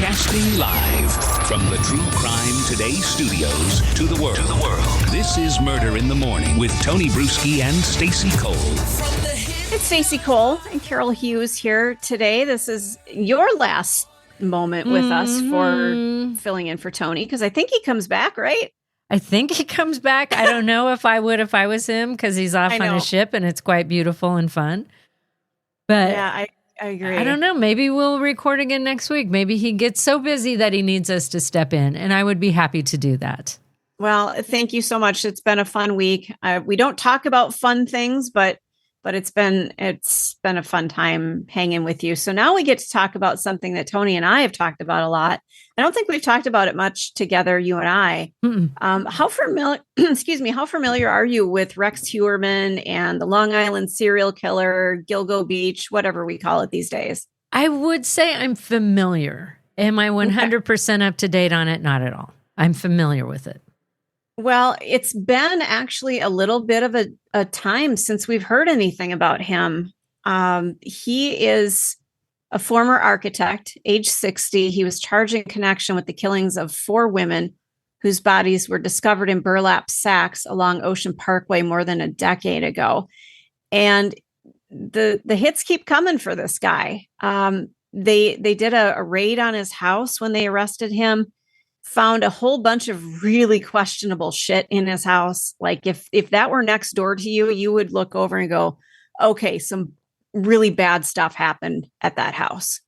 Broadcasting live from the True Crime Today studios to the world. This is Murder in the Morning with Tony Bruschi and Stacey Cole. It's Stacey Cole and Carol Hughes here today. This is your last moment with us for filling in for Tony, because I think he comes back, right? I think he comes back. I don't know if I would if I was him, because he's off on a ship and it's quite beautiful and fun. But yeah, I agree. I don't know. Maybe we'll record again next week. Maybe he gets so busy that he needs us to step in, and I would be happy to do that. Well, thank you so much. It's been a fun week. We don't talk about fun things, but it's been a fun time hanging with you. So now we get to talk about something that Tony and I have talked about a lot. I don't think we've talked about it much together, you and I. How familiar are you with Rex Heuermann and the Long Island serial killer, Gilgo Beach, whatever we call it these days? I would say I'm familiar. Am I 100% up to date on it? Not at all. I'm familiar with it. Well, it's been actually a little bit of a time since we've heard anything about him. He is a former architect, age 60. He was charged in connection with the killings of 4 women whose bodies were discovered in burlap sacks along Ocean Parkway more than a decade ago. And the hits keep coming for this guy. They did a raid on his house when they arrested him. Found a whole bunch of really questionable shit in his house. Like if that were next door to you, you would look over and go, okay, some really bad stuff happened at that house.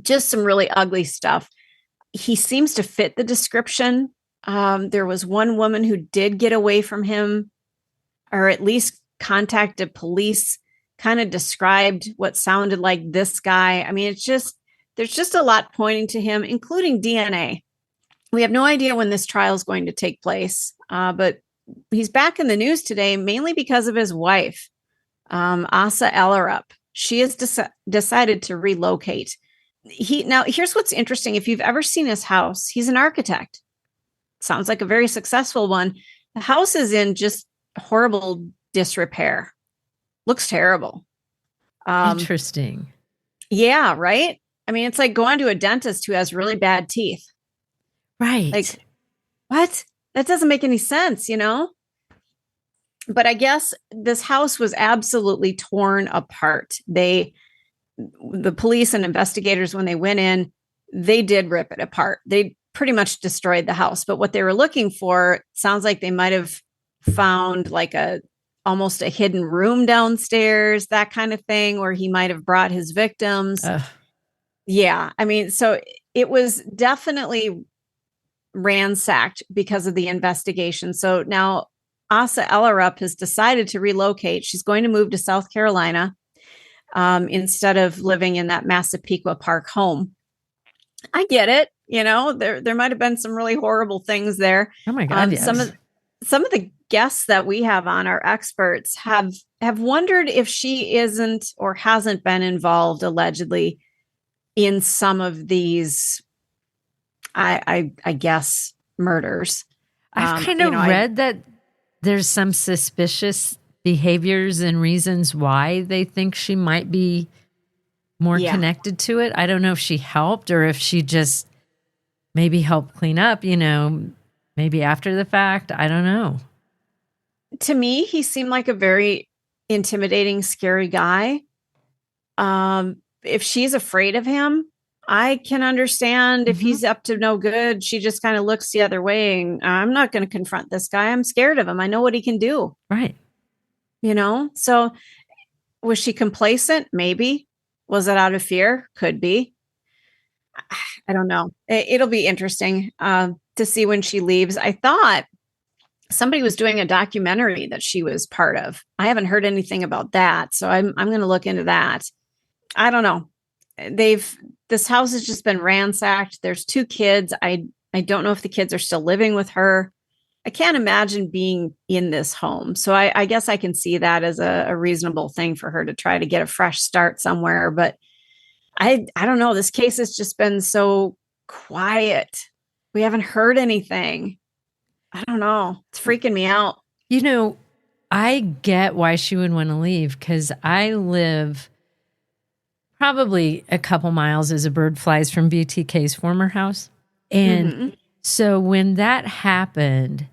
Just some really ugly stuff. He seems to fit the description. There was one woman who did get away from him, or at least contacted police, kind of described what sounded like this guy. I mean, there's just a lot pointing to him, including DNA. We have no idea when this trial is going to take place, but he's back in the news today, mainly because of his wife, Asa Ellerup. She has decided to relocate. Now, here's what's interesting. If you've ever seen his house, he's an architect. Sounds like a very successful one. The house is in just horrible disrepair. Looks terrible. Interesting. Yeah, right? I mean, it's like going to a dentist who has really bad teeth. Right. Like, what? That doesn't make any sense, you know? But I guess this house was absolutely torn apart. The police and investigators, when they went in, they did rip it apart. They pretty much destroyed the house. But what they were looking for, sounds like they might have found like almost a hidden room downstairs, that kind of thing, where he might have brought his victims. Yeah. I mean, so it was definitely ransacked because of the investigation. So now Asa Ellerup has decided to relocate. She's going to move to South Carolina instead of living in that Massapequa Park home. I get it. You know, there might have been some really horrible things there. Oh my God. Yes. Some of the guests that we have on, our experts, have wondered if she isn't or hasn't been involved allegedly in some of these I guess murders. I've kind of read that there's some suspicious behaviors and reasons why they think she might be more connected to it. I don't know if she helped or if she just maybe helped clean up, maybe after the fact. I don't know. To me, he seemed like a very intimidating, scary guy. If she's afraid of him, I can understand if he's up to no good. She just kind of looks the other way. And I'm not going to confront this guy. I'm scared of him. I know what he can do. Right. So was she complacent? Maybe. Was it out of fear? Could be. I don't know. It'll be interesting to see when she leaves. I thought somebody was doing a documentary that she was part of. I haven't heard anything about that. So I'm going to look into that. I don't know. This house has just been ransacked. There's 2 kids. I don't know if the kids are still living with her. I can't imagine being in this home. So I guess I can see that as a reasonable thing for her to try to get a fresh start somewhere. But I don't know. This case has just been so quiet. We haven't heard anything. I don't know. It's freaking me out. I get why she would want to leave, because I live probably a couple miles as a bird flies from BTK's former house. And so when that happened,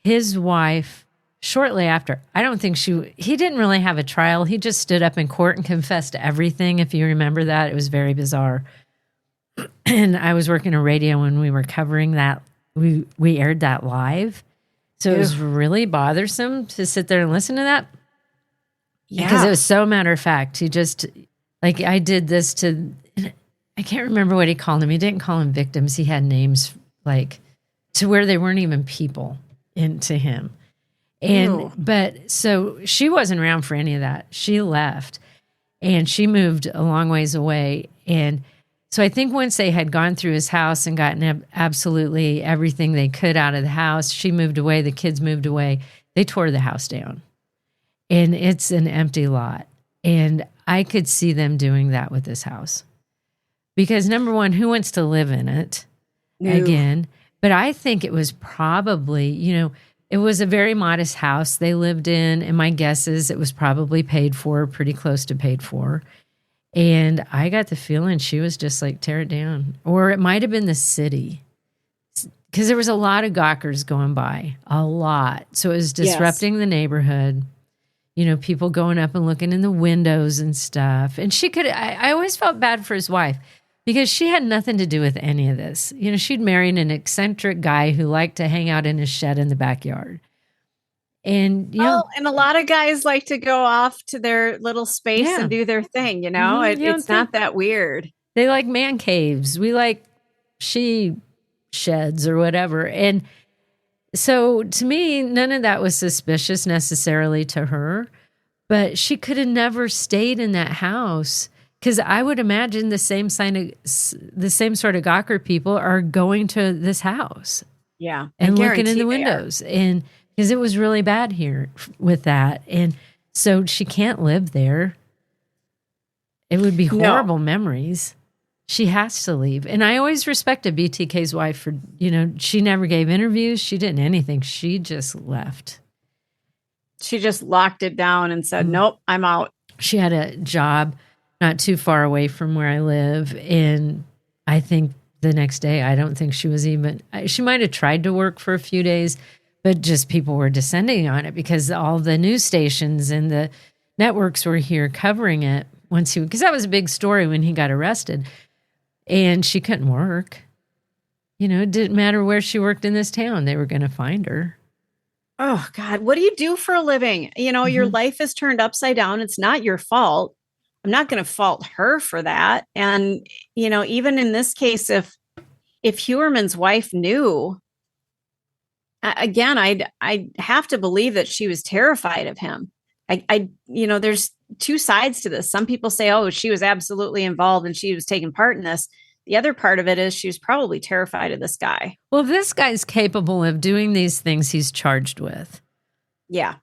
his wife, shortly after, I don't think he didn't really have a trial. He just stood up in court and confessed to everything. If you remember that, it was very bizarre. And I was working a radio when we were covering that. We aired that live. So it was really bothersome to sit there and listen to that. Yeah. Because it was so matter of fact. He just, like, I did this to, I can't remember what he called them. He didn't call them victims. He had names, like, to where they weren't even people into him. And, but so she wasn't around for any of that. She left and she moved a long ways away. And so I think once they had gone through his house and gotten absolutely everything they could out of the house, she moved away, the kids moved away, they tore the house down. And it's an empty lot. And I could see them doing that with this house. Because number one, who wants to live in it again? But I think it was probably, it was a very modest house they lived in. And my guess is it was probably paid for, pretty close to paid for. And I got the feeling she was just like, tear it down. Or it might have been the city. Because there was a lot of gawkers going by. A lot. So it was disrupting the neighborhood. People going up and looking in the windows and stuff. And I always felt bad for his wife. Because she had nothing to do with any of this. She'd married an eccentric guy who liked to hang out in his shed in the backyard. And and a lot of guys like to go off to their little space and do their thing, It's not that weird. They like man caves. We like she sheds or whatever. And so to me, none of that was suspicious necessarily to her. But she could have never stayed in that house. Because I would imagine the same sort of gawker people are going to this house. Yeah. And looking in the windows. And because it was really bad here with that. And so she can't live there. It would be horrible memories. She has to leave. And I always respected BTK's wife for, she never gave interviews. She didn't anything. She just left. She just locked it down and said, nope, I'm out. She had a job not too far away from where I live. And I think the next day, I don't think she might have tried to work for a few days, but just people were descending on it because all the news stations and the networks were here covering it because that was a big story when he got arrested. And she couldn't work. It didn't matter where she worked in this town. They were going to find her. Oh, God. What do you do for a living? Your life is turned upside down. It's not your fault. I'm not going to fault her for that. And, even in this case, if Heuermann's wife knew, again, I'd have to believe that she was terrified of him. There's two sides to this. Some people say, oh, she was absolutely involved and she was taking part in this. The other part of it is she was probably terrified of this guy. Well, this guy's capable of doing these things he's charged with. Yeah.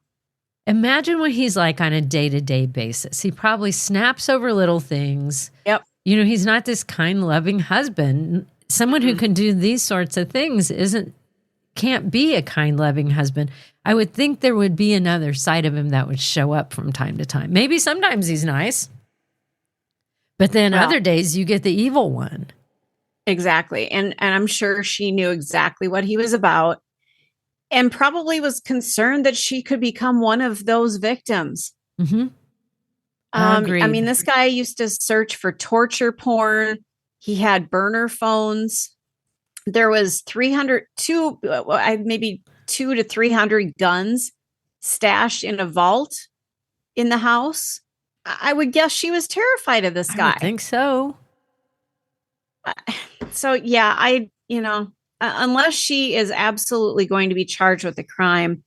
Imagine what he's like on a day-to-day basis. He probably snaps over little things. Yep. He's not this kind, loving husband. Someone who can do these sorts of things can't be a kind, loving husband. I would think there would be another side of him that would show up from time to time. Maybe sometimes he's nice, but then other days you get the evil one. Exactly. And I'm sure she knew exactly what he was about and probably was concerned that she could become one of those victims. Mm-hmm. This guy used to search for torture porn. He had burner phones. There was 200 to 300 guns stashed in a vault in the house. I would guess she was terrified of this guy. I think so. So yeah, unless she is absolutely going to be charged with a crime,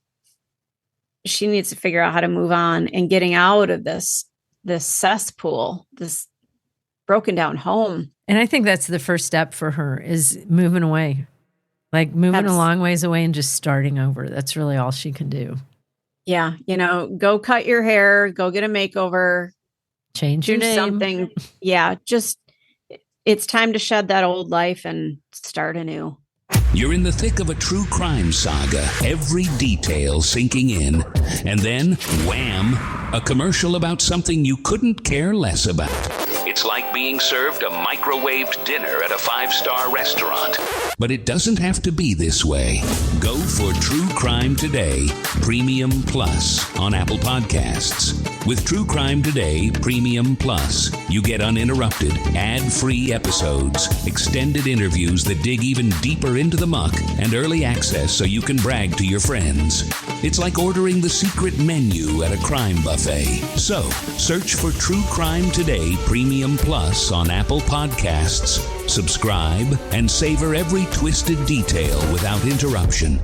she needs to figure out how to move on and getting out of this cesspool, this broken down home. And I think that's the first step for her is moving away, like moving a long ways away and just starting over. That's really all she can do. Yeah. Go cut your hair, go get a makeover, change your name. Something. Yeah. Just, it's time to shed that old life and start anew. You're in the thick of a true crime saga, every detail sinking in. And then, wham, a commercial about something you couldn't care less about. It's like being served a microwaved dinner at a 5-star restaurant. But it doesn't have to be this way. Go for True Crime Today Premium Plus on Apple Podcasts. With True Crime Today Premium Plus, you get uninterrupted, ad-free episodes, extended interviews that dig even deeper into the muck, and early access so you can brag to your friends. It's like ordering the secret menu at a crime buffet. So, search for True Crime Today Premium Plus on Apple Podcasts, subscribe, and savor every twisted detail without interruption.